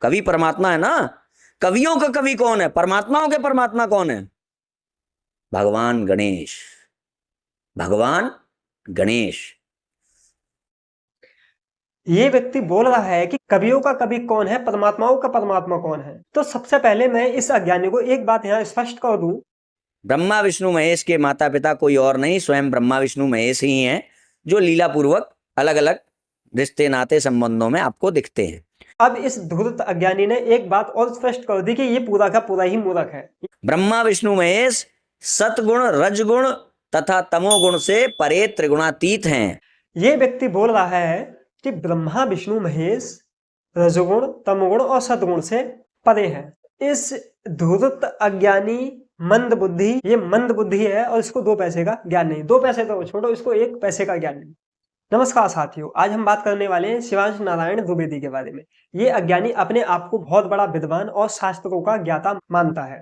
कवि परमात्मा है ना। कवियों का कवि कौन है? परमात्माओं के परमात्मा कौन है? भगवान गणेश। भगवान गणेश। ये व्यक्ति बोल रहा है कि कवियों का कवि कौन है, परमात्माओं का परमात्मा कौन है। तो सबसे पहले मैं इस अज्ञानी को एक बात यहाँ स्पष्ट कर दूं। ब्रह्मा विष्णु महेश के माता पिता कोई और नहीं, स्वयं ब्रह्मा विष्णु महेश ही हैं, जो लीला पूर्वक अलग अलग रिश्ते नाते संबंधों में आपको दिखते हैं। अब इस धूर्त अज्ञानी ने एक बात और स्पष्ट कर दी कि ये पूरा का पूरा ही मूर्ख है। ब्रह्मा विष्णु महेश सतगुण रजगुण तथा तमोगुण से परे त्रिगुणातीत हैं। ये व्यक्ति बोल रहा है कि ब्रह्मा विष्णु महेश रजोगुण तमोगुण और सदगुण से परे है। इस धूर्त अज्ञानी मंद बुद्धि, ये मंद बुद्धि है और इसको 2 पैसे का ज्ञान नहीं। 2 पैसे तो छोड़ो, इसको 1 पैसे का ज्ञान नहीं। नमस्कार साथियों, आज हम बात करने वाले हैं शिवांश नारायण द्विवेदी के बारे में। ये अज्ञानी अपने आप को बहुत बड़ा विद्वान और शास्त्रों का ज्ञाता मानता है,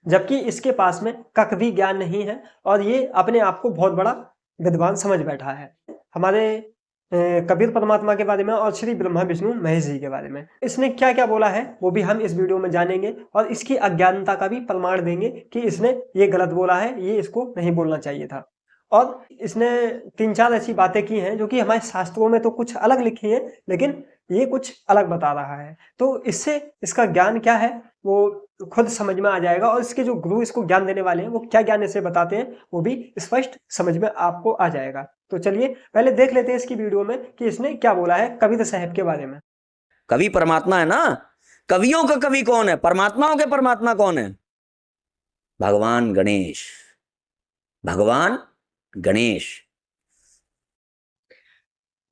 जबकि इसके पास में कख भी ज्ञान नहीं है और ये अपने आप को बहुत बड़ा विद्वान समझ बैठा है। हमारे कबीर परमात्मा के बारे में और श्री ब्रह्मा विष्णु महेश जी के बारे में इसने क्या क्या बोला है वो भी हम इस वीडियो में जानेंगे और इसकी अज्ञानता का भी प्रमाण देंगे कि इसने ये गलत बोला है, ये इसको नहीं बोलना चाहिए था। और इसने 3-4 ऐसी बातें की हैं जो कि हमारे शास्त्रों में तो कुछ अलग लिखी है, लेकिन ये कुछ अलग बता रहा है। तो इससे इसका ज्ञान क्या है वो खुद समझ में आ जाएगा और इसके जो गुरु इसको ज्ञान देने वाले हैं वो क्या ज्ञान इसे बताते हैं वो भी स्पष्ट समझ में आपको आ जाएगा। तो चलिए पहले देख लेते हैं इसकी वीडियो में कि इसने क्या बोला है कबीर साहब के बारे में। कवि परमात्मा है ना। कवियों का कवि कौन है? परमात्माओं के परमात्मा कौन है? भगवान गणेश। भगवान गणेश।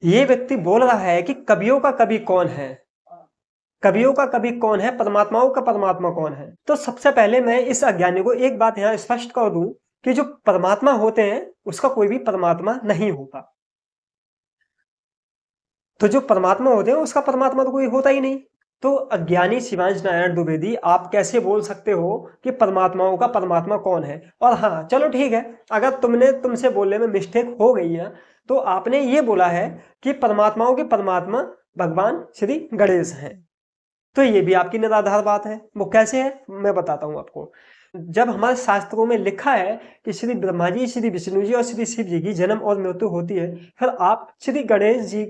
ये व्यक्ति बोल रहा है कि कवियों का कवि कौन है, कवियों का कवि कौन है, परमात्माओं का परमात्मा कौन है। तो सबसे पहले मैं इस अज्ञानी को एक बात यहाँ स्पष्ट कर दूं कि जो परमात्मा होते हैं उसका कोई भी परमात्मा नहीं होता। तो जो परमात्मा होते हैं उसका परमात्मा तो कोई होता ही नहीं। तो अज्ञानी शिवांश नारायण द्विवेदी, आप कैसे बोल सकते हो कि परमात्माओं का परमात्मा कौन है? और हाँ चलो ठीक है, अगर तुमसे बोलने में मिस्टेक हो गई है तो आपने ये बोला है कि परमात्माओं के परमात्मा भगवान श्री गणेश हैं। तो ये भी आपकी निराधार बात है। वो कैसे है मैं बताता हूं आपको। जब हमारे शास्त्रों में लिखा है कि श्री ब्रह्मा जी, श्री विष्णु जी और श्री शिव जी की जन्म और मृत्यु होती है, फिर आप श्री गणेश जी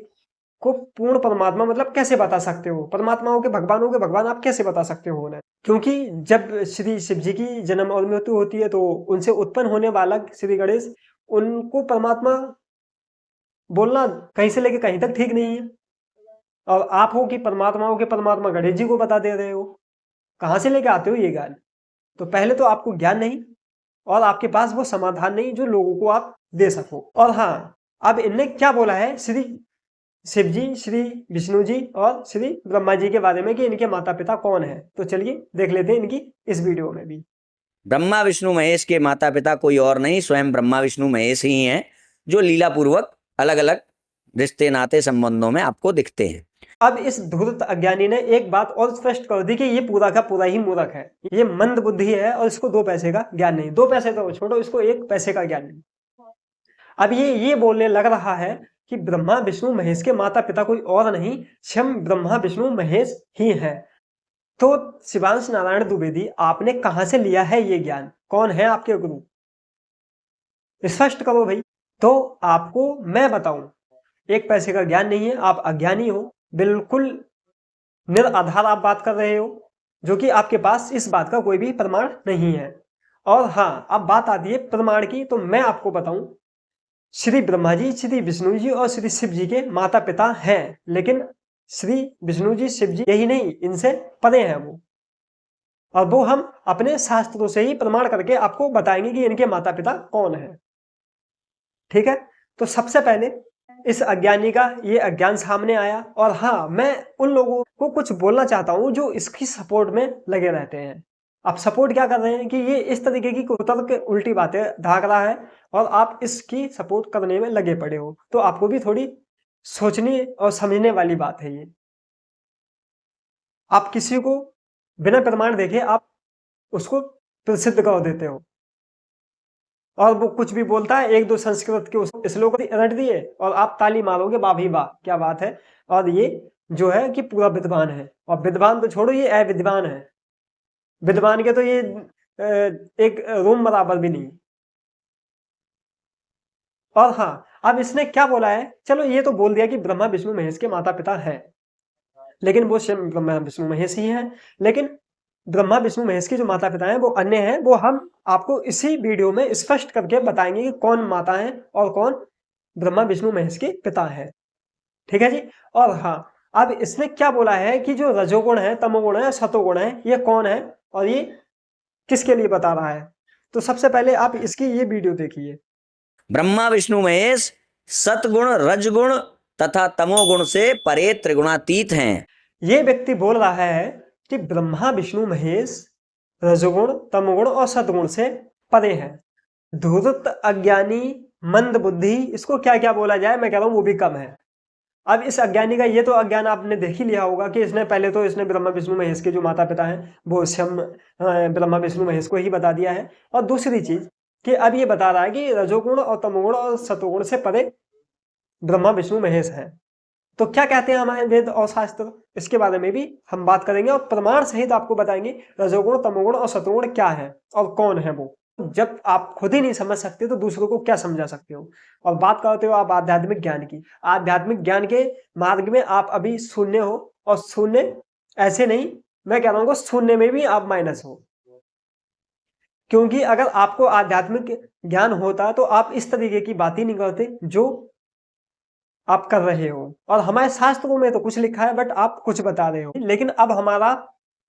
को पूर्ण परमात्मा मतलब कैसे बता सकते हो? परमात्माओं के भगवान आप कैसे बता सकते हो उन्हें? क्योंकि जब श्री शिव जी की जन्म और मृत्यु होती है तो उनसे उत्पन्न होने वाला श्री गणेश, उनको परमात्मा बोलना कहीं से लेके कहीं तक ठीक नहीं है। और आप हो कि परमात्माओं के परमात्मा गणेश जी को बता दे रहे हो, कहां से लेके आते हो ये ज्ञान? तो पहले तो आपको ज्ञान नहीं और आपके पास वो समाधान नहीं जो लोगों को आप दे सको। और हाँ, अब इनने क्या बोला है श्री शिव जी, श्री विष्णु जी और श्री ब्रह्मा जी के बारे में कि इनके माता पिता कौन है। तो चलिए देख लेते हैं इनकी इस वीडियो में भी। ब्रह्मा विष्णु महेश के माता पिता कोई और नहीं, स्वयं ब्रह्मा विष्णु महेश ही हैं, जो लीला पूर्वक अलग अलग रिश्ते नाते संबंधों में आपको दिखते हैं। अब इस धूर्त अज्ञानी ने एक बात और स्पष्ट कर दी कि ये पूरा का पूरा ही मूर्ख है, ये मंद बुद्धि है और इसको 2 पैसे का ज्ञान नहीं। 2 पैसे तो छोड़ो, इसको 1 पैसे का ज्ञान नहीं। अब ये बोलने लग रहा है कि ब्रह्मा विष्णु महेश के माता पिता कोई और नहीं, स्वयं ब्रह्मा विष्णु महेश ही है। तो शिवांश नारायण द्विवेदी, आपने कहां से लिया है ये ज्ञान? कौन है आपके गुरु? स्पष्ट करो भाई। तो आपको मैं बताऊं, 1 पैसे का ज्ञान नहीं है, आप अज्ञानी हो, बिल्कुल निराधार आप बात कर रहे हो, जो कि आपके पास इस बात का कोई भी प्रमाण नहीं है। और हाँ, अब बात आती है प्रमाण की, तो मैं आपको बताऊं, श्री ब्रह्मा जी, श्री विष्णु जी और श्री शिव जी के माता पिता हैं, लेकिन श्री विष्णु जी शिव जी यही नहीं, इनसे परे हैं वो। और वो हम अपने शास्त्रों से ही प्रमाण करके आपको बताएंगे कि इनके माता पिता कौन है। ठीक है, तो सबसे पहले इस अज्ञानी का ये अज्ञान सामने आया। और हाँ, मैं उन लोगों को कुछ बोलना चाहता हूं जो इसकी सपोर्ट में लगे रहते हैं। आप सपोर्ट क्या कर रहे हैं कि ये इस तरीके की कुतर्क उल्टी बातें ढाक रहा है और आप इसकी सपोर्ट करने में लगे पड़े हो। तो आपको भी थोड़ी सोचनी और समझने वाली बात है ये। आप किसी को बिना प्रमाण देखे आप उसको प्रसिद्ध कर देते हो और वो कुछ भी बोलता है, 1-2 संस्कृत के श्लोक रट दिए और आप ताली मारोगे, वाह भाई वाह क्या बात है। और ये जो है कि पूरा विद्वान है, और विद्वान तो छोड़ो, ये अविद्वान है। विद्वान के तो ये एक रोम बराबर भी नहीं। और हाँ, अब इसने क्या बोला है, चलो ये तो बोल दिया कि ब्रह्मा विष्णु महेश के माता पिता है, लेकिन वो स्वयं ब्रह्मा विष्णु महेश ही है। लेकिन ब्रह्मा विष्णु महेश के जो माता पिता हैं वो अन्य हैं, वो हम आपको इसी वीडियो में स्पष्ट करके बताएंगे कि कौन माता है और कौन ब्रह्मा विष्णु महेश के पिता है। ठीक है जी। और हाँ, अब इसने क्या बोला है कि जो रजोगुण है, तमोगुण है, सतोगुण है, ये कौन है और ये किसके लिए बता रहा है। तो सबसे पहले आप इसकी ये वीडियो देखिए। ब्रह्मा विष्णु महेश सतगुण, रजगुण तथा तमोगुण से परे त्रिगुणातीत हैं। ये व्यक्ति बोल रहा है कि ब्रह्मा विष्णु महेश रजोगुण, तमोगुण और सतगुण से परे है। धूर्त, अज्ञानी, मंद बुद्धि, इसको क्या क्या बोला जाए, मैं कह रहा हूं वो भी कम है। अब इस अज्ञानी का ये तो अज्ञान आपने देख ही लिया होगा कि इसने पहले तो इसने ब्रह्मा विष्णु महेश के जो माता पिता हैं वो स्वयं ब्रह्मा विष्णु महेश को ही बता दिया है। और दूसरी चीज कि अब ये बता रहा है कि रजोगुण और तमोगुण और सतोगुण से परे ब्रह्मा विष्णु महेश है। तो क्या कहते हैं हमारे वेद और शास्त्र, इसके बारे में भी हम बात करेंगे और प्रमाण सहित आपको बताएंगे रजोगुण, तमोगुण और सतोगुण क्या है और कौन है वो। जब आप खुद ही नहीं समझ सकते तो दूसरों को क्या समझा सकते हो। और बात करते हो आप आध्यात्मिक ज्ञान की, आध्यात्मिक ज्ञान के मार्ग में आप अभी शून्य हो, और शून्य ऐसे नहीं, मैं कह रहा हूँ शून्य में भी आप माइनस हो। क्योंकि अगर आपको आध्यात्मिक ज्ञान होता तो आप इस तरीके की बात ही नहीं करते जो आप कर रहे हो। और हमारे शास्त्रों में तो कुछ लिखा है बट आप कुछ बता रहे हो। लेकिन अब हमारा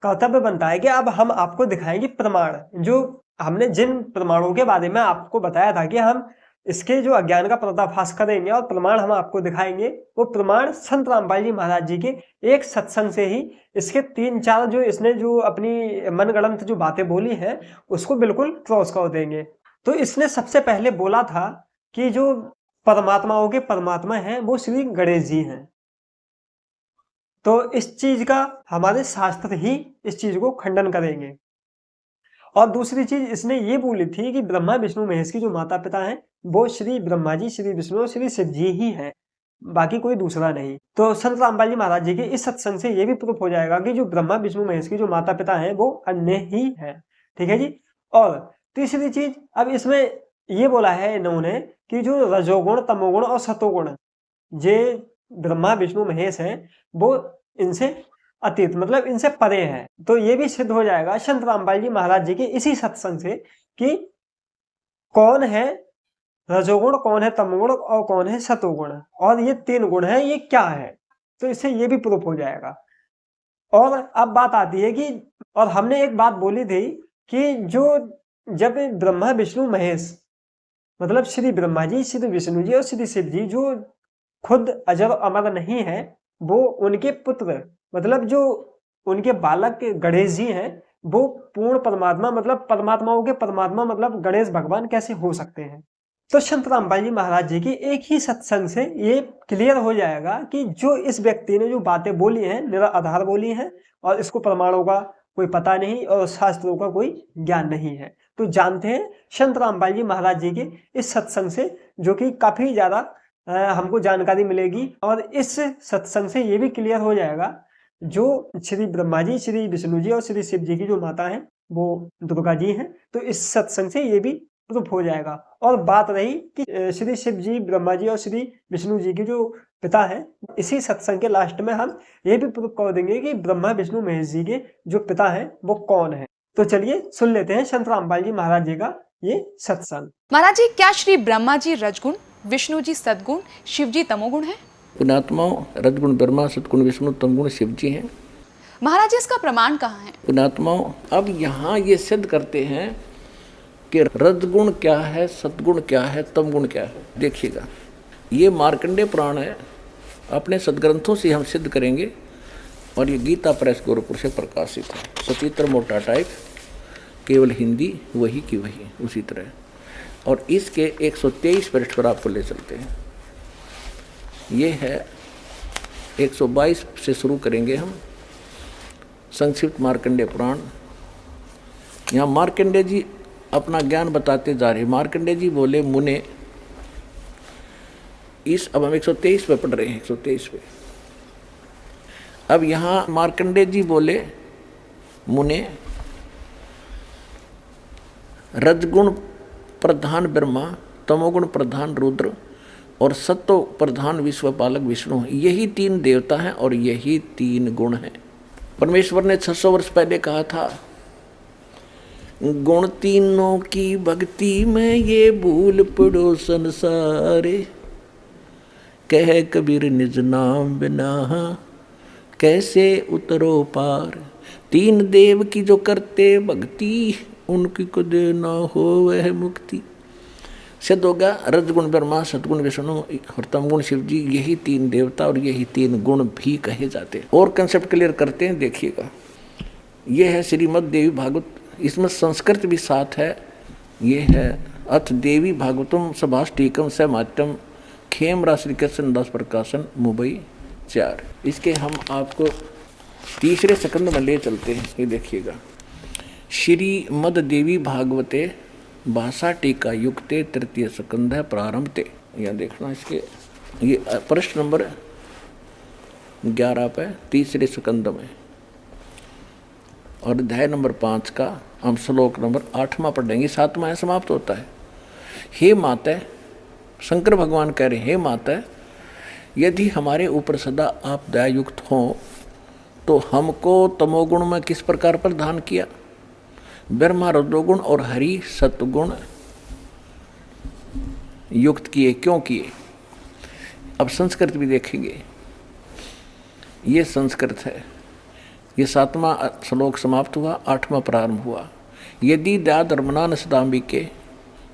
कर्तव्य बनता है कि अब हम आपको दिखाएंगे प्रमाण, जो हमने जिन प्रमाणों के बारे में आपको बताया था कि हम इसके जो अज्ञान का पर्दाफाश करेंगे और प्रमाण हम आपको दिखाएंगे। वो प्रमाण संत रामपाल जी महाराज जी के एक सत्संग से ही इसके 3-4 जो इसने जो अपनी मनगढ़ंत जो बातें बोली हैं उसको बिल्कुल क्रॉस कर देंगे। तो इसने सबसे पहले बोला था कि जो परमात्माओं के परमात्मा हैं वो श्री गणेश जी हैं। तो इस चीज का हमारे शास्त्र ही इस चीज को खंडन करेंगे। और दूसरी चीज इसने ये बोली थी कि ब्रह्मा विष्णु महेश की जो माता पिता हैं वो श्री ब्रह्मा जी, श्री विष्णु और श्री शिव जी ही हैं, बाकी कोई दूसरा नहीं। तो संत रामपाल जी महाराज जी के इस सत्संग से ये भी प्रूफ हो जाएगा कि जो ब्रह्मा विष्णु महेश की जो माता पिता हैं वो अन्य ही है। ठीक है जी। और तीसरी चीज अब इसमें ये बोला है इन्होंने कि जो रजोगुण, तमोगुण और सतोगुण जे ब्रह्मा विष्णु महेश हैं वो इनसे अतीत, मतलब इनसे परे है। तो ये भी सिद्ध हो जाएगा संत रामपाल जी महाराज जी के इसी सत्संग से कि कौन है रजोगुण, कौन है तमोगुण और कौन है सतोगुण, और ये 3 गुण है ये क्या है। तो इससे ये भी प्रूफ हो जाएगा। और अब बात आती है कि, और हमने एक बात बोली थी कि जो जब ब्रह्मा विष्णु महेश मतलब श्री ब्रह्मा जी, श्री विष्णु जी और श्री शिव जी जो खुद अजर अमर नहीं है, वो उनके पुत्र मतलब जो उनके बालक गणेश जी हैं वो पूर्ण परमात्मा मतलब परमात्माओं के परमात्मा मतलब गणेश भगवान कैसे हो सकते हैं। तो संत रामपाल जी महाराज जी की एक ही सत्संग से ये क्लियर हो जाएगा कि जो इस व्यक्ति ने जो बातें बोली हैं निराधार बोली हैं और इसको प्रमाणों का कोई पता नहीं और शास्त्रों का कोई ज्ञान नहीं है। तो जानते हैं संत रामपाल जी महाराज जी के इस सत्संग से, जो कि काफी ज्यादा हमको जानकारी मिलेगी। और इस सत्संग से ये भी क्लियर हो जाएगा जो श्री ब्रह्मा जी, श्री विष्णु जी और श्री शिव जी की जो माता है वो दुर्गा जी हैं। तो इस सत्संग से ये भी प्रूफ हो जाएगा। और बात रही कि श्री शिव जी, ब्रह्मा जी और श्री विष्णु जी के जो पिता हैं, इसी सत्संग के लास्ट में हम ये भी प्रूफ कर देंगे कि ब्रह्मा विष्णु महेश जी के जो पिता हैं वो कौन है। तो चलिए सुन लेते हैं संत रामपाल जी महाराज जी का ये सत्संग। महाराज जी, क्या श्री ब्रह्मा जी रजगुण, विष्णु जी सदगुण, शिव जी तमोगुण है? पुणात्माओं रजगुण ब्रह्मा, सतगुण विष्णु, तमगुण शिव जी हैं। महाराज जी, इसका प्रमाण कहाँ है? पुणात्माओं अब यहाँ ये सिद्ध करते हैं कि रजगुण क्या है, सतगुण क्या है, तमगुण क्या है। देखिएगा, ये मार्कंडेय पुराण है, अपने सदग्रंथों से हम सिद्ध करेंगे। और ये गीता प्रेस गोरखपुर से प्रकाशित है, सचित्र मोटा टाइप, केवल हिंदी वही की वही उसी तरह। और इसके 123 पृष्ठ पर आपको ले चलते हैं। ये है 122 से शुरू करेंगे हम संक्षिप्त मार्कंडेय पुराण। यहाँ मार्कंडेय जी अपना ज्ञान बताते जा रहे। मार्कंडेय जी बोले, मुने अब हम 123 पे पढ़ रहे हैं, 123 पे। अब यहाँ मार्कंडेय जी बोले, मुने रजगुण प्रधान ब्रह्मा, तमोगुण प्रधान रुद्र और सत्व प्रधान विश्वपालक विष्णु, यही 3 देवता हैं और यही 3 गुण हैं। परमेश्वर ने 600 वर्ष पहले कहा था, गुण तीनों की भक्ति में ये भूल पड़ो संसारे, कह कबीर निज नाम बिना कैसे उतरो पार। 3 देव की जो करते भक्ति, उनकी कद ना हो वह मुक्ति। सिद्ध होगा रजगुण ब्रह्मा, सतगुण विष्णु और तमगुण शिव जी, यही 3 देवता और यही 3 गुण भी कहे जाते हैं। और कंसेप्ट क्लियर करते हैं, देखिएगा। यह है श्रीमद् देवी भागवत, इसमें संस्कृत भी साथ है। ये है अथ देवी भागवतम सभाष्टीकम समात्यम खेम राशि कृष्ण दास प्रकाशन मुंबई 4। इसके हम आपको तीसरे स्कंद में ले चलते हैं। ये देखिएगा, श्रीमद् देवी भागवते भाषा टीका युक्ते तृतीय स्कंध है प्रारंभते। यहाँ देखना, इसके ये प्रश्न नंबर 11 पे तीसरे स्कंद में, और अध्याय नंबर 5 का हम श्लोक नंबर 8वां पढ़ेंगे। 7वां समाप्त होता है। हे माता, शंकर भगवान कह रहे हैं, हे माता, यदि हमारे ऊपर सदा आप दयायुक्त हों तो हमको तमोगुण में किस प्रकार प्रदान किया, ब्रह्मा रुद्रगुण और हरि सत्गुण युक्त किए, क्यों किए। अब संस्कृत भी देखेंगे, ये संस्कृत है। ये 7वां श्लोक समाप्त हुआ, 8वां प्रारंभ हुआ। यदि दया धर्मना सदाम्बिके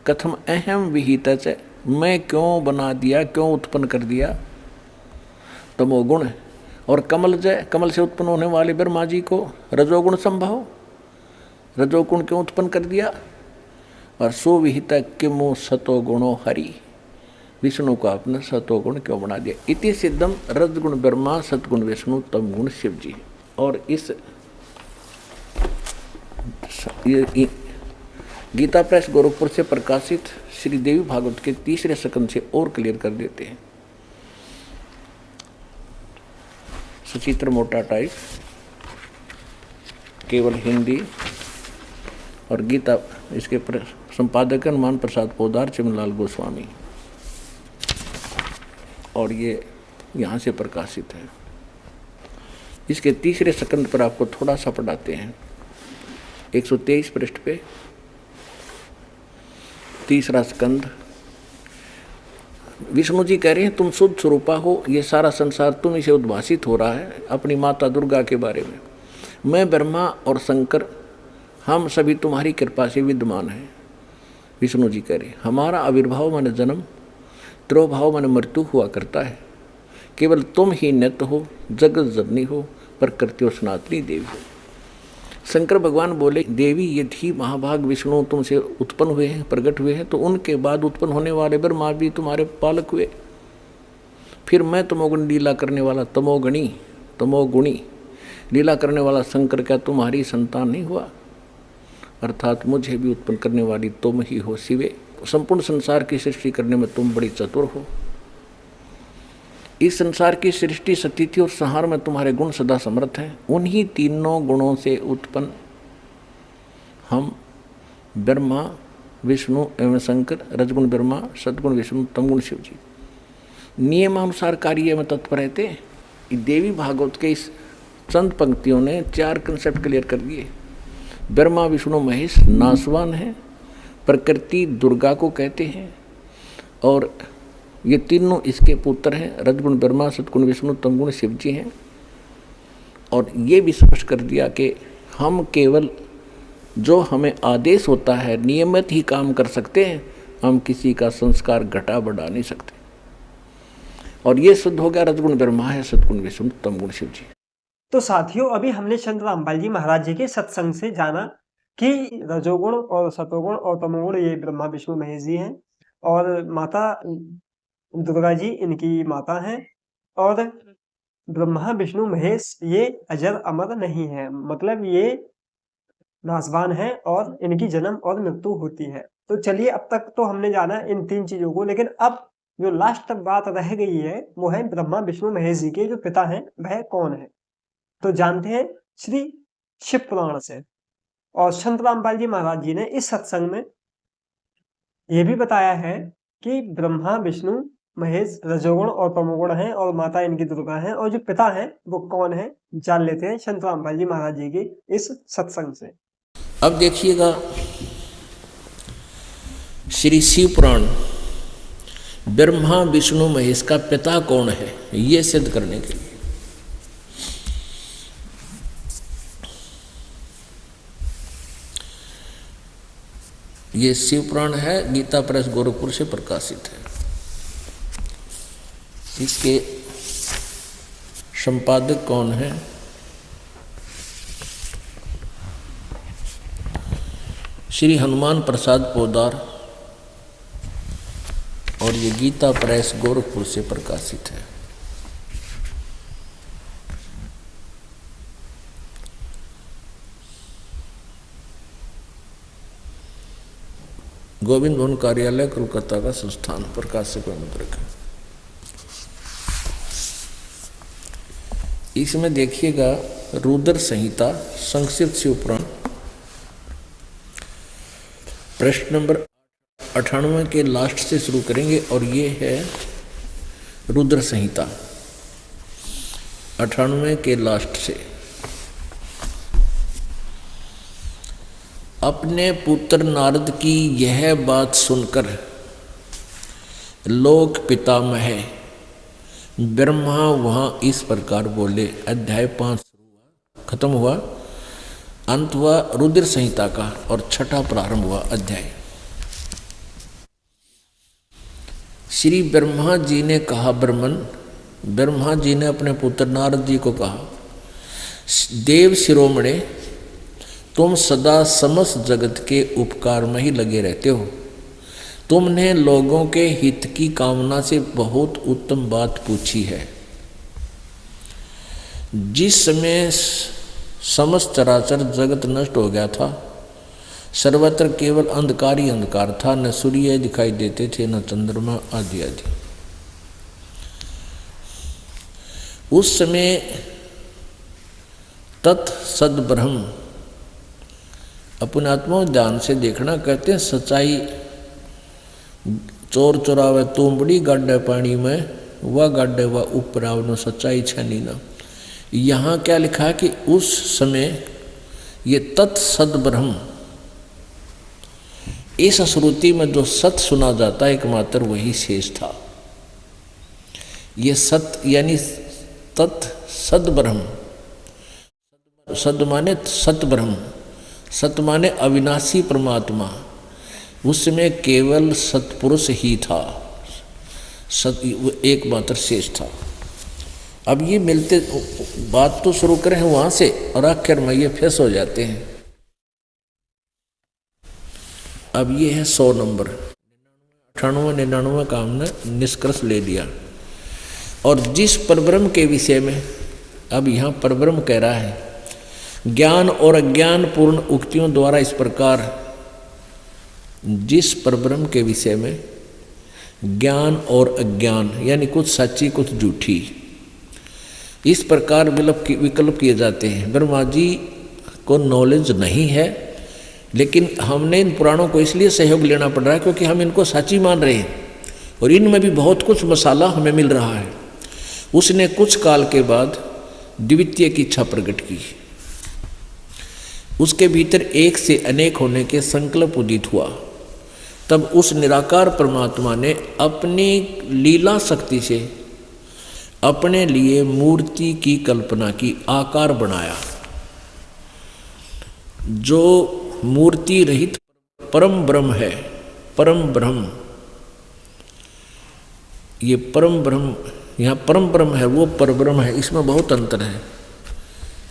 कथम अहम विहित, मैं क्यों बना दिया, क्यों उत्पन्न कर दिया तमोगुण, और कमल जय, कमल से उत्पन्न होने वाले ब्रह्मा जी को रजोगुण संभव, रजोगुण क्यों उत्पन्न कर दिया, और सुविहित किमो सतोगुणो हरि, विष्णु को आपने सतोगुण क्यों बना दिया। इति सिद्धम रजगुण ब्रह्मा सतगुण विष्णु तमगुण शिव जी। और इस गीता प्रेस गोरखपुर से प्रकाशित श्री देवी भागवत के तीसरे स्कंद से और क्लियर कर देते हैं। सचित्र मोटा टाइप, केवल हिंदी, और गीता इसके संपादक हनुमान प्रसाद पोदार, चिमनलाल गोस्वामी, और ये यहाँ से प्रकाशित है। इसके तीसरे स्कंद पर आपको थोड़ा सा पढ़ाते हैं। 123 पृष्ठ पे तीसरा स्कंद। विष्णु जी कह रहे हैं, तुम शुद्ध स्वरूपा हो, ये सारा संसार तुम से उद्भासित हो रहा है अपनी माता दुर्गा के बारे में। मैं ब्रह्मा और शंकर, हम सभी तुम्हारी कृपा से विद्यमान हैं। विष्णु जी कह रहे, हमारा आविर्भाव माने जन्म, त्रोभाव माने मृत्यु हुआ करता है। केवल तुम ही नित्य हो, जगत जननी हो, प्रकृति और सनातनी देवी हो। शंकर भगवान बोले, देवी यदि महाभाग विष्णु तुमसे उत्पन्न हुए हैं, प्रकट हुए हैं, तो उनके बाद उत्पन्न होने वाले ब्रह्मा भी तुम्हारे पालक हुए। फिर मैं तमोगुण लीला करने वाला तमोगुणी लीला करने वाला शंकर क्या तुम्हारी संतान नहीं हुआ? अर्थात मुझे भी उत्पन्न करने वाली तुम ही हो शिवे। संपूर्ण संसार की सृष्टि करने में तुम बड़ी चतुर हो। इस संसार की सृष्टि, स्थिति और संहार में तुम्हारे गुण सदा समर्थ हैं। उन्हीं तीनों गुणों से उत्पन्न हम ब्रह्मा विष्णु एवं शंकर, रजगुण ब्रह्मा, सद्गुण विष्णु, तमगुण शिव जी नियमानुसार कार्य में तत्पर रहते हैं। देवी भागवत के इस चंद पंक्तियों ने 4 कंसेप्ट क्लियर कर दिए। ब्रह्मा विष्णु महेश नासवान है, प्रकृति दुर्गा को कहते हैं, और ये तीनों इसके पुत्र हैं। रजगुण ब्रह्मा, सतगुण विष्णु, तमगुण शिव जी हैं। और ये भी स्पष्ट कर दिया कि हम केवल जो हमें आदेश होता है नियमित ही काम कर सकते हैं, हम किसी का संस्कार घटा बढ़ा नहीं सकते। और ये सिद्ध हो गया रजगुण ब्रह्मा है, सतगुण विष्णु, तमगुण शिव जी। तो साथियों, अभी हमने चंद रामपाल जी महाराज जी के सत्संग से जाना कि रजोगुण और सतोगुण और तमोगुण ये ब्रह्मा विष्णु महेश जी हैं, और माता दुर्गा जी इनकी माता हैं, और ब्रह्मा विष्णु महेश ये अजर अमर नहीं है, मतलब ये नासवान है और इनकी जन्म और मृत्यु होती है। तो चलिए, अब तक तो हमने जाना इन 3 चीजों को, लेकिन अब जो लास्ट बात रह गई है वो है ब्रह्मा विष्णु महेश जी के जो पिता हैं वह कौन है। तो जानते हैं श्री शिव पुराण से। और संत रामपाल जी महाराज जी ने इस सत्संग में यह भी बताया है कि ब्रह्मा विष्णु महेश रजोगुण और तमोगुण हैं और माता इनकी दुर्गा हैं, और जो पिता हैं वो कौन है जान लेते हैं संत रामपाल जी महाराज जी के इस सत्संग से। अब देखिएगा श्री शिव पुराण ब्रह्मा विष्णु महेश का पिता कौन है ये सिद्ध करने के लिए ये शिव पुराण है, गीता प्रेस गोरखपुर से प्रकाशित है। इसके संपादक कौन है? श्री हनुमान प्रसाद पोदार, और ये गीता प्रेस गोरखपुर से प्रकाशित है। गोविंद भवन कार्यालय कोलकाता का संस्थान, प्रकाशक मुद्रक है। इसमें देखिएगा रुद्र संहिता संक्षिप्त शिव पुराण प्रश्न नंबर 98 के लास्ट से शुरू करेंगे, और ये है रुद्र संहिता 98 के लास्ट से। अपने पुत्र नारद की यह बात सुनकर लोक पितामह ब्रह्मा वहाँ इस प्रकार बोले। अध्याय 5 खत्म हुआ, अंत हुआ रुद्र संहिता का, और छठा प्रारंभ हुआ अध्याय। श्री ब्रह्मा जी ने कहा, ब्रह्मा जी ने अपने पुत्र नारद जी को कहा, देव शिरोमणे, तुम सदा समस्त जगत के उपकार में ही लगे रहते हो। तुमने लोगों के हित की कामना से बहुत उत्तम बात पूछी है। जिस समय समस्त चराचर जगत नष्ट हो गया था, सर्वत्र केवल अंधकार ही अंधकार था, न सूर्य दिखाई देते थे न चंद्रमा आदि आदि। उस समय तत् सद ब्रह्म, अपने आत्मा ध्यान से देखना, कहते हैं सच्चाई चोर चोरावे तुमबड़ी गाड्डे पानी में, वह गाड्डे वह ऊपर आवनो सच्चाई छनी ना। यहाँ क्या लिखा है कि उस समय ये तत्सद ब्रह्म, इस श्रुति में जो सत सुना जाता है एकमात्र वही शेष था। ये सत यानी तत्सद ब्रह्म, सद माने सत ब्रह्म, सत माने अविनाशी परमात्मा, उसमें केवल सत्पुरुष ही था, सत एकमात्र शेष था। अब ये मिलते बात तो शुरू करें वहाँ से, और आखिर में ये फेस हो जाते हैं। अब ये है 100 नंबर, 98 99 का हमने निष्कर्ष ले लिया। और जिस परब्रह्म के विषय में अब यहाँ परब्रह्म कह रहा है, ज्ञान और अज्ञान पूर्ण उक्तियों द्वारा इस प्रकार, जिस परब्रह्म के विषय में ज्ञान और अज्ञान यानी कुछ सच्ची कुछ झूठी इस प्रकार विकल्प किए जाते हैं। ब्रह्मा जी को नॉलेज नहीं है, लेकिन हमने इन पुराणों को इसलिए सहयोग लेना पड़ रहा है क्योंकि हम इनको सच्ची मान रहे हैं, और इनमें भी बहुत कुछ मसाला हमें मिल रहा है। उसने कुछ काल के बाद द्वितीय की इच्छा प्रकट की, उसके भीतर एक से अनेक होने के संकल्प उदित हुआ। तब उस निराकार परमात्मा ने अपनी लीला शक्ति से अपने लिए मूर्ति की कल्पना की, आकार बनाया। जो मूर्ति रहित परम ब्रह्म है, परम ब्रह्म, ये परम ब्रह्म, यहाँ परम ब्रह्म है वो परब्रह्म है, इसमें बहुत अंतर है।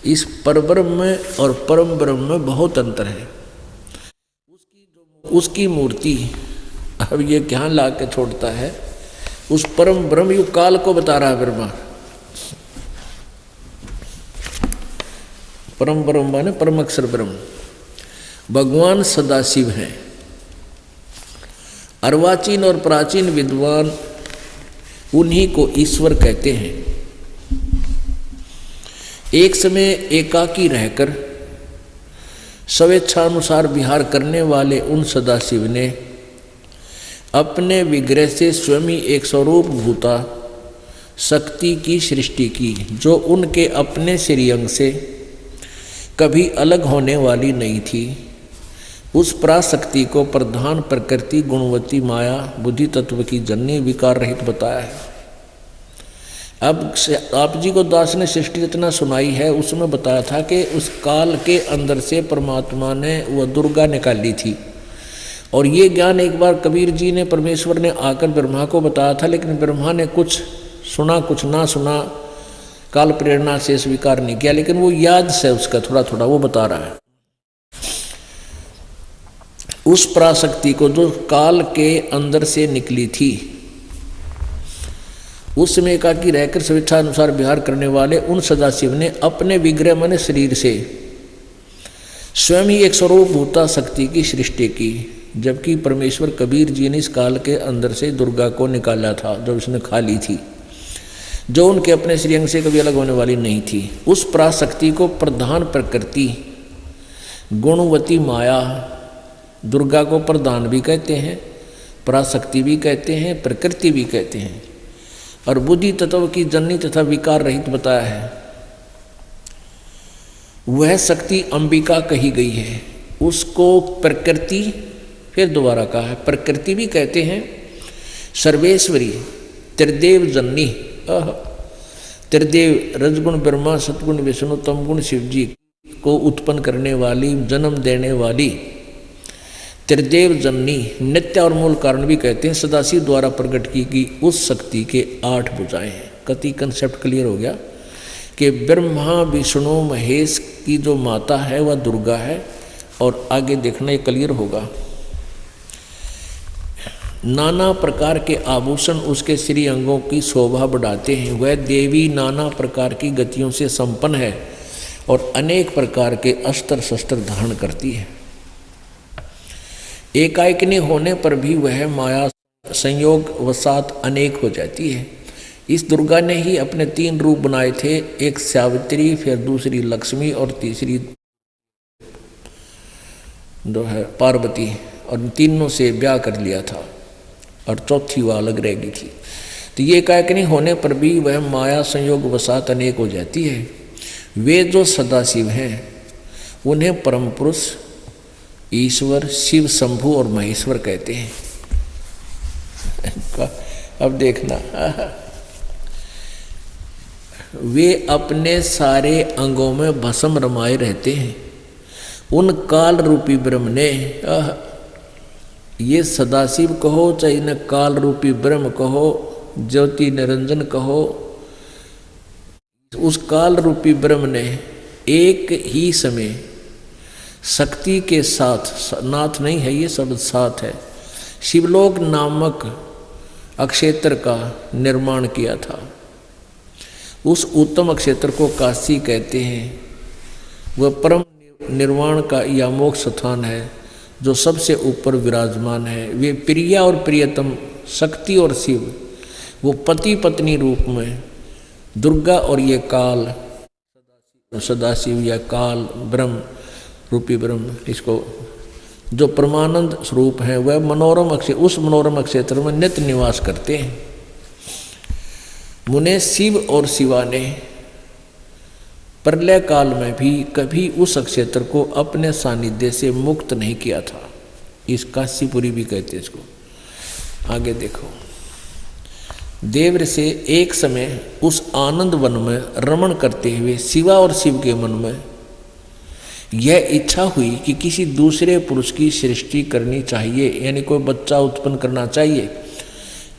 इस परब्रह्म में और परम ब्रह्म में बहुत अंतर है। उसकी मूर्ति अब ये क्या ला के छोड़ता है, उस परम ब्रह्म युग काल को बता रहा है ब्रह्मा। परम ब्रह्म माने परम अक्षर ब्रह्म, भगवान सदाशिव हैं। अर्वाचीन और प्राचीन विद्वान उन्हीं को ईश्वर कहते हैं। एक समय एकाकी रहकर स्वेच्छानुसार विहार करने वाले उन सदाशिव ने अपने विग्रह से स्वयं ही एक स्वरूप भूता शक्ति की सृष्टि की, जो उनके अपने श्रीअंग से कभी अलग होने वाली नहीं थी। उस पराशक्ति को प्रधान प्रकृति गुणवती माया बुद्धि तत्व की जननी विकार रहित बताया है। अब आप जी को दास ने सृष्टि रचना सुनाई है, उसमें बताया था कि उस काल के अंदर से परमात्मा ने वह दुर्गा निकाली थी। और ये ज्ञान एक बार कबीर जी ने परमेश्वर ने आकर ब्रह्मा को बताया था, लेकिन ब्रह्मा ने कुछ सुना कुछ ना सुना, काल प्रेरणा से स्वीकार नहीं किया। लेकिन वो याद से उसका थोड़ा थोड़ा वो बता रहा है। उस पराशक्ति को जो काल के अंदर से निकली थी, उस समय एकाकी रहकर स्वेच्छा अनुसार विहार करने वाले उन सदाशिव ने अपने विग्रह मन शरीर से स्वयं ही एक स्वरूप भूता शक्ति की सृष्टि की, जबकि परमेश्वर कबीर जी ने इस काल के अंदर से दुर्गा को निकाला था, जो उसने खा ली थी, जो उनके अपने श्रीअंग से कभी अलग होने वाली नहीं थी। उस पराशक्ति को प्रधान प्रकृति गुणवती माया, दुर्गा को प्रधान भी कहते हैं, पराशक्ति भी कहते हैं, प्रकृति भी कहते हैं, और बुद्धि तत्व की जननी तथा विकार रहित बताया है। वह शक्ति अंबिका कही गई है। उसको प्रकृति, फिर दोबारा कहा है, प्रकृति भी कहते हैं, सर्वेश्वरी, त्रिदेव जननी, त्रिदेव रजगुण ब्रह्मा, सतगुण विष्णु, तमगुण शिव जी को उत्पन्न करने वाली, जन्म देने वाली त्रिदेव जननी, नित्य और मूल कारण भी कहते हैं। सदाशिव द्वारा प्रकट की गई उस शक्ति के 8 भुजाएं हैं। कति कंसेप्ट क्लियर हो गया कि ब्रह्मा विष्णु महेश की जो माता है वह दुर्गा है, और आगे देखना ये क्लियर होगा। नाना प्रकार के आभूषण उसके श्री अंगों की शोभा बढ़ाते हैं। वह देवी नाना प्रकार की गतियों से संपन्न है और अनेक प्रकार के अस्त्र शस्त्र धारण करती है। एकाएकिनी होने पर भी वह माया संयोग वसात अनेक हो जाती है। इस दुर्गा ने ही अपने 3 रूप बनाए थे, एक सावित्री, फिर दूसरी लक्ष्मी और तीसरी जो है पार्वती, और तीनों से ब्याह कर लिया था, और चौथी वह अलग रहेगी थी। तो ये एकाएकिनी होने पर भी वह माया संयोग वसात अनेक हो जाती है। वे जो सदाशिव हैं उन्हें परम पुरुष, ईश्वर, शिव, शंभु और महेश्वर कहते हैं। अब देखना, वे अपने सारे अंगों में भस्म रमाए रहते हैं। उन काल रूपी ब्रह्म ने, ये सदाशिव कहो चाहे न काल रूपी ब्रह्म कहो, ज्योति निरंजन कहो, उस काल रूपी ब्रह्म ने एक ही समय शक्ति के साथ, नाथ नहीं है ये शब्द, साथ है, शिवलोक नामक अक्षेत्र का निर्माण किया था। उस उत्तम अक्षेत्र को काशी कहते हैं। वह परम निर्वाण का या मोक्ष स्थान है, जो सबसे ऊपर विराजमान है। वे प्रिया और प्रियतम शक्ति और शिव, वो पति पत्नी रूप में दुर्गा और ये काल सदाशिव या काल ब्रह्म रूपी ब्रह्म, इसको जो परमानंद स्वरूप है, वह मनोरम उस मनोरम क्षेत्र में नित्य निवास करते हैं। मुने शिव और शिवा ने प्रलय काल में भी कभी उस क्षेत्र को अपने सानिध्य से मुक्त नहीं किया था। इस काशीपुरी भी कहते हैं इसको। आगे देखो, देव से एक समय उस आनंद वन में रमण करते हुए शिवा और शिव के मन में यह इच्छा हुई कि किसी दूसरे पुरुष की सृष्टि करनी चाहिए, यानी कोई बच्चा उत्पन्न करना चाहिए,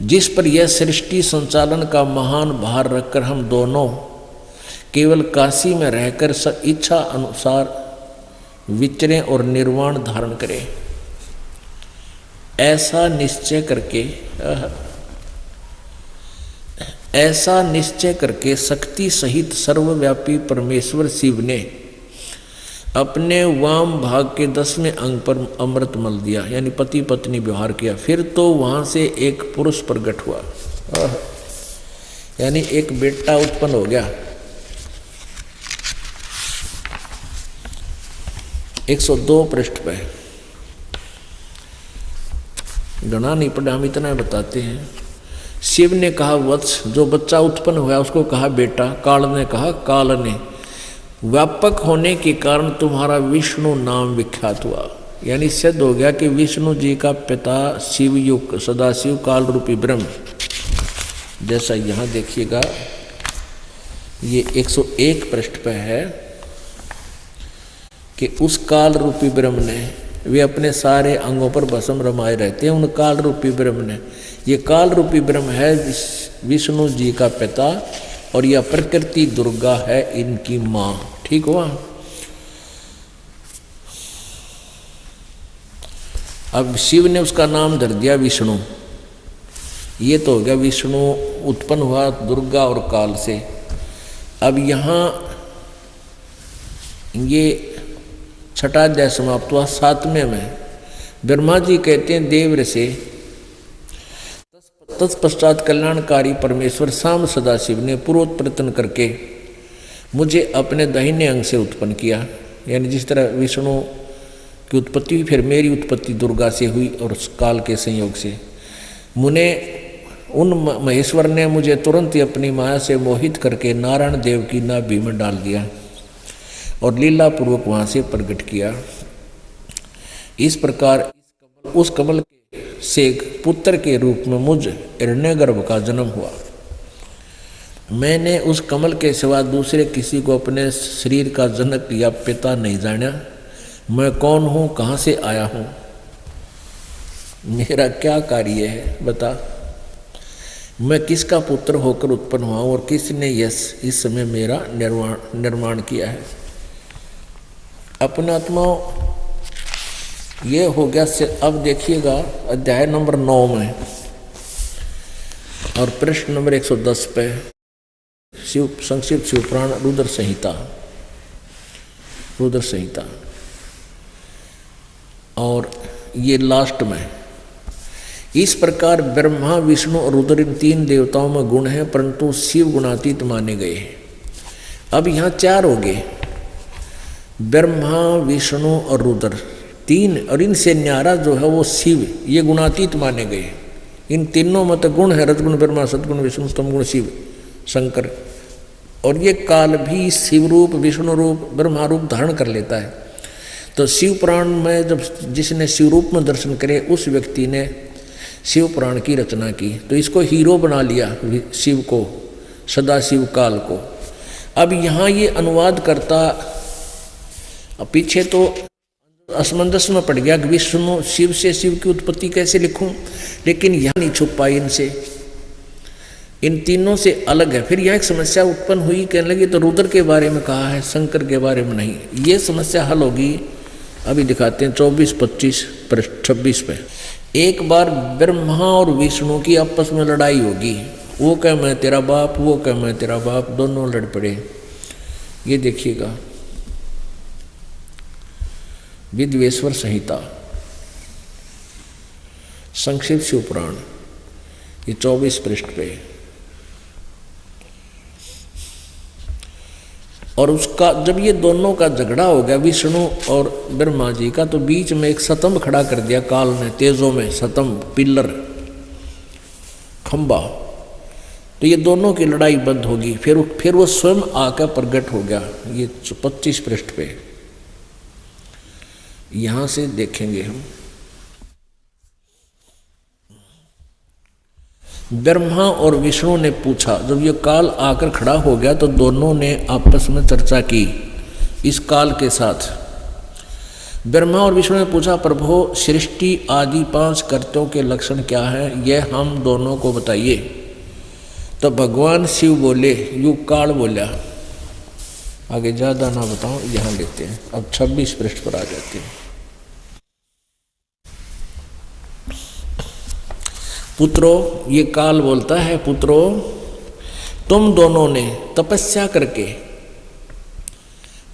जिस पर यह सृष्टि संचालन का महान भार रखकर हम दोनों केवल काशी में रहकर इच्छा अनुसार विचरें और निर्वाण धारण करें। ऐसा निश्चय करके शक्ति सहित सर्वव्यापी परमेश्वर शिव ने अपने वाम भाग के 10वें अंग पर अमृत मल दिया, यानी पति पत्नी व्यवहार किया। फिर तो वहाँ से एक पुरुष प्रकट हुआ, यानी एक बेटा उत्पन्न हो गया। 102 पृष्ठ पे, गणा नहीं पढ़ा, हम इतना बताते हैं। शिव ने कहा वत्स, जो बच्चा उत्पन्न हुआ उसको कहा बेटा। काल ने कहा, काल ने, व्यापक होने के कारण तुम्हारा विष्णु नाम विख्यात हुआ। यानी सिद्ध हो गया कि विष्णु जी का पिता शिवयुक्त सदाशिव काल रूपी ब्रह्म, जैसा यहाँ देखिएगा ये 101 पृष्ठ पे है कि उस काल रूपी ब्रह्म ने, वे अपने सारे अंगों पर भस्म रमाए रहते हैं, उन काल रूपी ब्रह्म ने, ये काल रूपी ब्रह्म है विष्णु जी का पिता और यह प्रकृति दुर्गा है इनकी माँ। ठीक हुआ। अब शिव ने उसका नाम धर दिया विष्णु। ये तो हो गया विष्णु उत्पन्न हुआ दुर्गा और काल से। अब यहाँ ये छठा अध्याय समाप्त हुआ। 7वें में ब्रह्मा जी कहते हैं देव से, तत्पश्चात कल्याणकारी परमेश्वर शाम सदाशिव ने पूर्वोत्प्रतन करके मुझे अपने दाहिने अंग से उत्पन्न किया। यानी जिस तरह विष्णु की उत्पत्ति हुई, फिर मेरी उत्पत्ति दुर्गा से हुई और उस काल के संयोग से मुने उन महेश्वर ने मुझे तुरंत ही अपनी माया से मोहित करके नारायण देव की नाभि में डाल दिया और लीला पूर्वक वहाँ से प्रकट किया। इस प्रकार उस कमल से पुत्र के रूप में मुझ हिरण्यगर्भ का जन्म हुआ। मैंने उस कमल के सिवा दूसरे किसी को अपने शरीर का जनक या पिता नहीं जाना। मैं कौन हूँ, कहाँ से आया हूँ, मेरा क्या कार्य है, बता। मैं किसका पुत्र होकर उत्पन्न हुआ हूँ और किसने इस समय मेरा निर्माण किया है। अपने आत्माओं, ये हो गया। अब देखिएगा अध्याय नंबर 9 में और प्रश्न नंबर 110 पे संक्षिप्त शिवपुराण रुद्र संहिता और ये लास्ट में। इस प्रकार ब्रह्मा विष्णु और रुद्र इन 3 देवताओं में गुण हैं, परंतु शिव गुणातीत माने गए हैं। अब यहाँ 4 हो गए, ब्रह्मा विष्णु और रुद्र 3, और इनसे न्यारा जो है वो शिव, ये गुणातीत माने गए। इन तीनों में तो गुण है, रजगुण ब्रह्मा, सदगुण विष्णु, तमगुण शिव शंकर। और ये काल भी शिव रूप विष्णु रूप ब्रह्मा रूप धारण कर लेता है। तो शिव पुराण में जब जिसने शिव रूप में दर्शन करे उस व्यक्ति ने शिव पुराण की रचना की, तो इसको हीरो बना लिया शिव को, सदाशिव काल को। अब यहाँ ये अनुवाद करता, पीछे तो असमंजस में पड़ गया कि विष्णु शिव से शिव की उत्पत्ति कैसे लिखूं, लेकिन यहाँ नहीं छुप पाई इनसे, इन तीनों से अलग है। फिर यह एक समस्या उत्पन्न हुई, कहने लगी तो रुद्र के बारे में कहा है, शंकर के बारे में नहीं। ये समस्या हल होगी, अभी दिखाते हैं 24-25 पृष्ठ 26 पे। एक बार ब्रह्मा और विष्णु की आपस में लड़ाई होगी, वो कह मैं तेरा बाप, वो कह मैं तेरा बाप, दोनों लड़ पड़े। ये देखिएगा विद्वेश्वर संहिता संक्षिप्त शिवपुराण, ये 24 पृष्ठ पे। और उसका जब ये दोनों का झगड़ा हो गया विष्णु और ब्रह्मा जी का, तो बीच में एक स्तंभ खड़ा कर दिया काल ने, तेजों में स्तंभ, पिलर, खंबा। तो ये दोनों की लड़ाई बंद होगी। फिर वो स्वयं आकर प्रकट हो गया। ये 25 पृष्ठ पे यहां से देखेंगे हम। ब्रह्मा और विष्णु ने पूछा, जब ये काल आकर खड़ा हो गया तो दोनों ने आपस में चर्चा की इस काल के साथ। ब्रह्मा और विष्णु ने पूछा, प्रभु सृष्टि आदि 5 कर्तों के लक्षण क्या है, यह हम दोनों को बताइए। तो भगवान शिव बोले, युग काल बोला। आगे ज़्यादा ना बताऊं, यहाँ लेते हैं। अब 26 पृष्ठ पर आ जाते हैं। पुत्रों, ये काल बोलता है, पुत्रों तुम दोनों ने तपस्या करके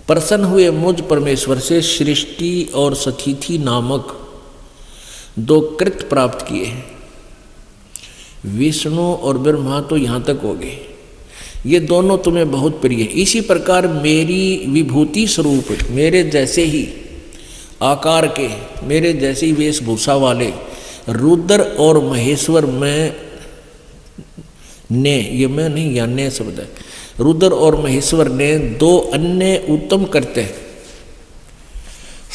प्रसन्न हुए मुझ परमेश्वर से सृष्टि और सतिथि नामक 2 कृत्य प्राप्त किए हैं। विष्णु और ब्रह्मा तो यहाँ तक हो गए, ये दोनों तुम्हें बहुत प्रिय है। इसी प्रकार मेरी विभूति स्वरूप मेरे जैसे ही आकार के मेरे जैसी वेशभूषा वाले रुद्र और महेश्वर ने, ये मैं नहीं यान्य शब्द है, रुद्र और महेश्वर ने दो अन्य उत्तम कृत्य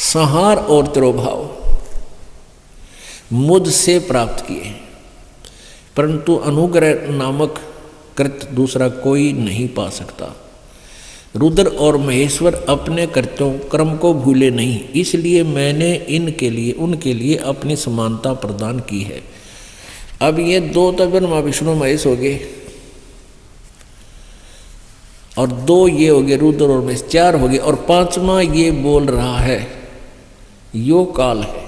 संहार और तिरोभाव मुझसे प्राप्त किए, परंतु अनुग्रह नामक कृत्य दूसरा कोई नहीं पा सकता। रुद्र और महेश्वर अपने कृत्यों कर्म को भूले नहीं, इसलिए मैंने उनके लिए अपनी समानता प्रदान की है। अब ये दो तो ब्रह्मा विष्णु महेश हो गए, और दो ये हो गए रुद्र और महेश, चार हो गए, और पांचवा ये बोल रहा है यो काल है।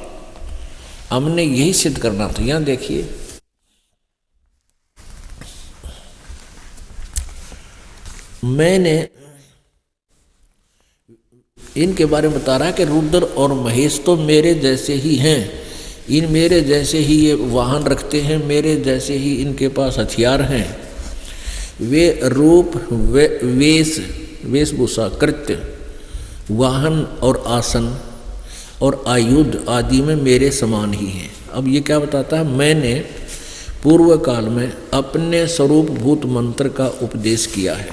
हमने यही सिद्ध करना था। यहां देखिए, मैंने इनके बारे में बता रहा है कि रुद्र और महेश तो मेरे जैसे ही हैं, इन मेरे जैसे ही ये वाहन रखते हैं, मेरे जैसे ही इनके पास हथियार हैं। वे रूप वेशभूषा कृत्य वाहन और आसन और आयुध आदि में मेरे समान ही हैं। अब ये क्या बताता है, मैंने पूर्व काल में अपने स्वरूप भूत मंत्र का उपदेश किया है,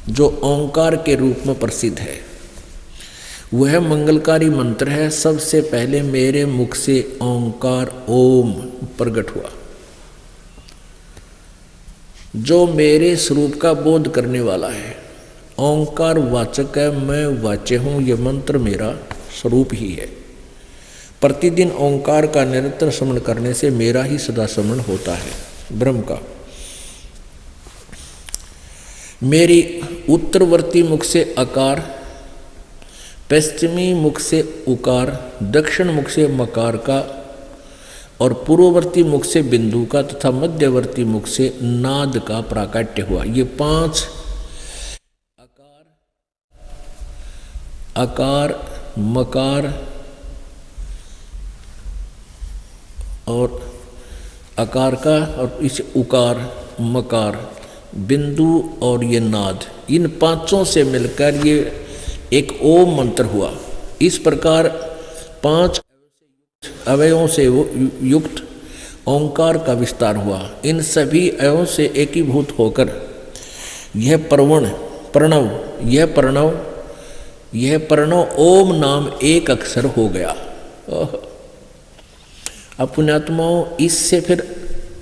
जो ओंकार के रूप में प्रसिद्ध है। वह मंगलकारी मंत्र है। सबसे पहले मेरे मुख से ओंकार ओम प्रकट हुआ, जो मेरे स्वरूप का बोध करने वाला है। ओंकार वाचक है, मैं वाच्य हूँ। यह मंत्र मेरा स्वरूप ही है। प्रतिदिन ओंकार का निरंतर स्मरण करने से मेरा ही सदा स्मरण होता है, ब्रह्म का। मेरी उत्तरवर्ती मुख से अकार, पश्चिमी मुख से उकार, दक्षिण मुख से मकार का और पूर्ववर्ती मुख से बिंदु का तथा मध्यवर्ती मुख से नाद का प्राकट्य हुआ। ये पांच अकार, मकार और अकार का और इस उकार, मकार, बिंदु और ये नाद, इन पांचों से मिलकर ये एक ओम मंत्र हुआ। इस प्रकार पांच अवयवों से युक्त ओंकार का विस्तार हुआ। इन सभी अवयवों से एकीभूत होकर यह प्रणव ओम नाम एक अक्षर हो गया। अब पुण्यात्माओं, इससे फिर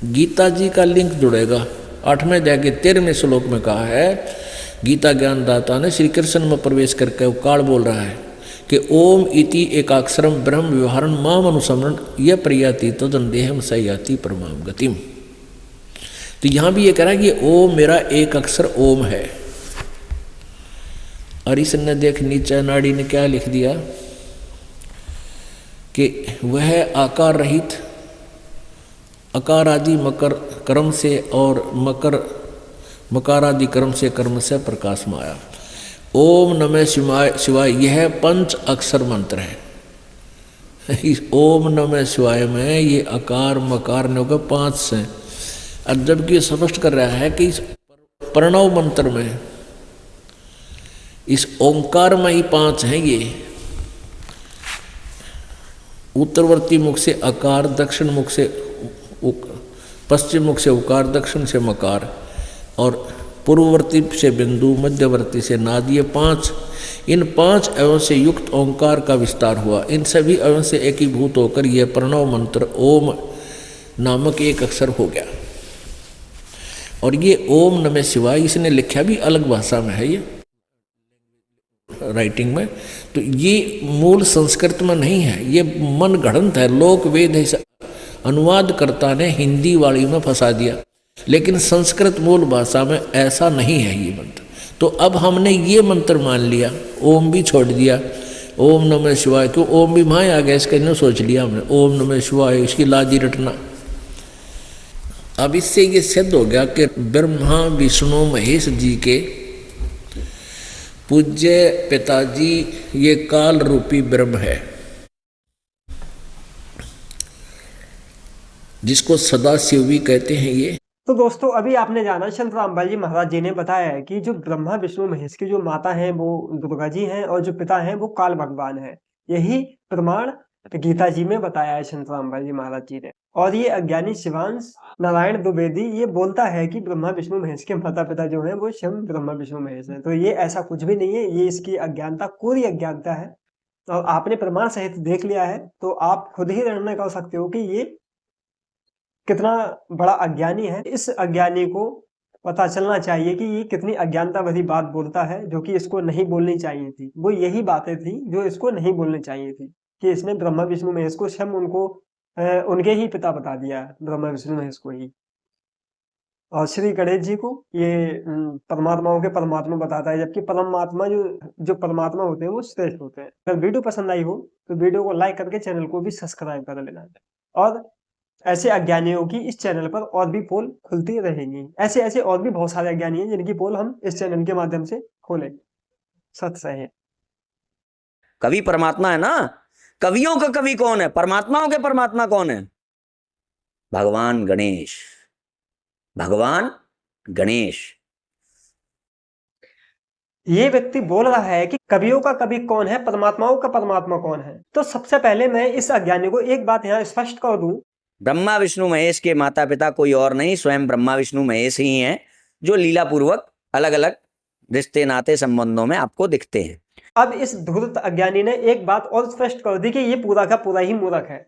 गीता जी का लिंक जुड़ेगा। 8वें अध्याय के 13वें श्लोक में कहा है, गीता ज्ञानदाता ने श्री कृष्ण में प्रवेश करके वो काल बोल रहा है कि ओम इति एकाक्षरम ब्रह्म व्यवहारम माम अनुसमरण यह प्रयाति तदन्देहम सयाति परमाम गतिम। तो यहाँ भी ये कह रहा है कि ओम मेरा एक अक्षर ओम है। और इसने देख नीचे नाड़ी ने क्या लिख दिया कि वह आकार रहित अकार आदि मकर कर्म से और मकार आदि कर्म से प्रकाश में आया। ओम नमः शिवाय यह पंच अक्षर मंत्र है। इस ओम नमः शिवाय में ये अकार मकार ने होकर 5 से, और जबकि स्पष्ट कर रहा है कि इस प्रणव मंत्र में, इस ओंकार में ही 5 हैं। ये उत्तरवर्ती मुख से अकार, दक्षिण मुख से पश्चिम मुख से उकार, दक्षिण से मकार और पूर्ववर्ती से बिंदु, मध्यवर्ती से नाद, ये 5, इन 5 अवयवों से युक्त ओंकार का विस्तार हुआ। इन सभी अवयवों से एकीभूत होकर यह प्रणव मंत्र ओम नामक एक अक्षर हो गया। और ये ओम नमः शिवाय इसने लिखा भी अलग भाषा में है, ये राइटिंग में। तो ये मूल संस्कृत में नहीं है, ये मन गढ़ंत है, लोक वेद है। अनुवादकर्ता ने हिंदी वाली में फंसा दिया, लेकिन संस्कृत मूल भाषा में ऐसा नहीं है ये मंत्र। तो अब हमने ये मंत्र मान लिया, ओम भी छोड़ दिया। ओम नमः शिवाय, क्यों ओम भी वहाँ आ गया, इसका इन्हें सोच लिया हमने ओम नमः शिवाय, इसकी लाजी रटना। अब इससे ये सिद्ध हो गया कि ब्रह्मा विष्णु महेश जी के पूज्य पिताजी ये काल रूपी ब्रह्म है, जिसको सदाशिव भी कहते हैं। ये तो दोस्तों, अभी आपने जाना संत रामपाल जी महाराज जी ने बताया है कि जो ब्रह्मा विष्णु महेश की जो माता है वो दुर्गा जी हैं और जो पिता हैं वो काल भगवान है। यही प्रमाण गीता जी में बताया है संत रामपाल जी महाराज जी ने। और ये अज्ञानी शिवांश नारायण द्विवेदी ये बोलता है कि ब्रह्मा विष्णु महेश के माता पिता जो हैं वो स्वयं ब्रह्मा विष्णु महेश हैं। तो ये ऐसा कुछ भी नहीं है, ये इसकी अज्ञानता कोरी अज्ञानता है और आपने प्रमाण सहित देख लिया है, तो आप खुद ही निर्णय कर सकते हो कि ये कितना बड़ा अज्ञानी है। इस अज्ञानी को पता चलना चाहिए कि ये कितनी अज्ञानता भरी बात बोलता है, जो कि इसको नहीं बोलनी चाहिए थी। वो यही बातें थी जो इसको नहीं बोलनी चाहिए थी कि इसने ब्रह्मा विष्णु महेश को स्वयं उनको उनके ही पिता बता दिया, ब्रह्मा विष्णु महेश को ही। और श्री गणेश जी को ये परमात्माओं के परमात्मा बताता है, जबकि परमात्मा जो परमात्मा होते हैं वो श्रेष्ठ होते हैं। अगर वीडियो पसंद आई हो तो वीडियो को लाइक करके चैनल को भी सब्सक्राइब कर लेना। और ऐसे अज्ञानियों की इस चैनल पर और भी पोल खुलती रहेंगी। ऐसे ऐसे और भी बहुत सारे अज्ञानी हैं जिनकी पोल हम इस चैनल के माध्यम से खोलें। सत सही। कवि परमात्मा है ना। कवियों का कवि कौन है? परमात्माओं के परमात्मा कौन है? भगवान गणेश। भगवान गणेश। ये व्यक्ति बोल रहा है कि कवियों का कवि कौन है, परमात्माओं का परमात्मा कौन है। तो सबसे पहले मैं इस अज्ञानी को एक बात यहाँ स्पष्ट कर दूं, ब्रह्मा विष्णु महेश के माता पिता कोई और नहीं, स्वयं ब्रह्मा विष्णु महेश ही हैं, जो लीला पूर्वक अलग अलग रिश्ते नाते संबंधों में आपको दिखते हैं। अब इस धूर्त अज्ञानी ने एक बात और स्पष्ट कर दी कि ये पूरा का पूरा ही मूर्ख है।